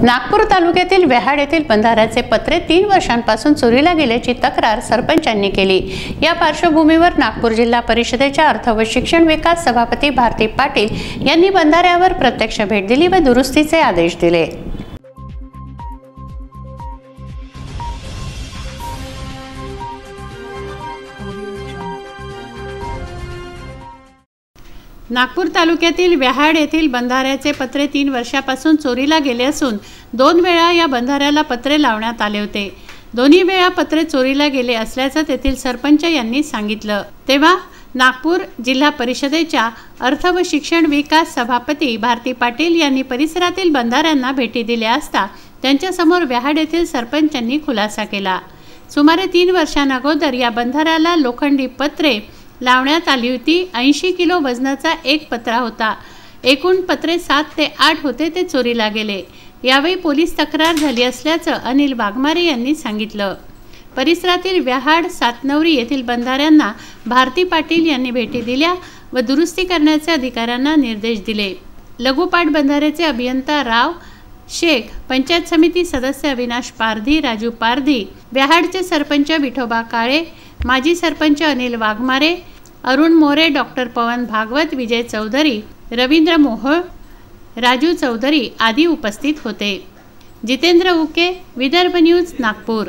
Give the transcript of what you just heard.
नागपूर तालुक्यातील व्याहाड येथील बंधाऱ्याचे पत्रे 3 वर्षांपासून चोरीला गेल्याची तक्रार सरपंचांनी केली। या पार्श्वभूमीवर नागपूर जिल्हा परिषदेच्या अर्थ व शिक्षण विकास सभापती भारती पाटील यांनी बंधाऱ्यावर प्रत्यक्ष भेट दिली व दुरुस्तीचे आदेश दिले। नागपूर तालुक्यातील व्याहाड येथील बंधाऱ्याचे पत्रे 3 वर्षापासून चोरीला गेले असून 2 वेळा या बंधाऱ्याला पत्रे लावण्यात आले होते। दोन्ही वेळा पत्रे चोरीला गेले असल्याचं तेथील सरपंच यांनी सांगितलं। तेव्हा नागपूर जिल्हा परिषदेच्या अर्थ व शिक्षण विकास सभापती भारती पाटील यांनी परिसरातील बंधाऱ्यांना भेटी दिल्या असता त्यांच्या समोर व्याहाड येथील सरपंचांनी खुलासा केला। सुमारे 3 वर्षांअगोदर या बंधाऱ्याला लोखंडी पत्रे लावण्यात आली होती। 80 किलो वजनाचा एक पत्रा होता। एकूण पत्रे 7 ते 8 होते, ते चोरीला गेले। यावेळी पोलीस तक्रार झाली असल्याचं अनिल वाघमारे यांनी सांगितलं। परिसरातील व्याहाड सातनवरी येथील बंधाऱ्यांना भारती पाटील यांनी भेटी दिल्या व दुरुस्ती करण्याचे अधिकाऱ्यांना निर्देश दिले। लघुपाट बंधाऱ्याचे अभियंता राव शेख, पंचायत समिती सदस्य अविनाश पारधी, राजू पारधी, व्याहाडचे सरपंच विठोबा काळे, माजी सरपंच अनिल वाघमारे, अरुण मोरे, डॉक्टर पवन भागवत, विजय चौधरी, रवींद्र मोहोळ, राजू चौधरी आदी उपस्थित होते। जितेंद्र उके, विदर्भ न्यूज, नागपूर।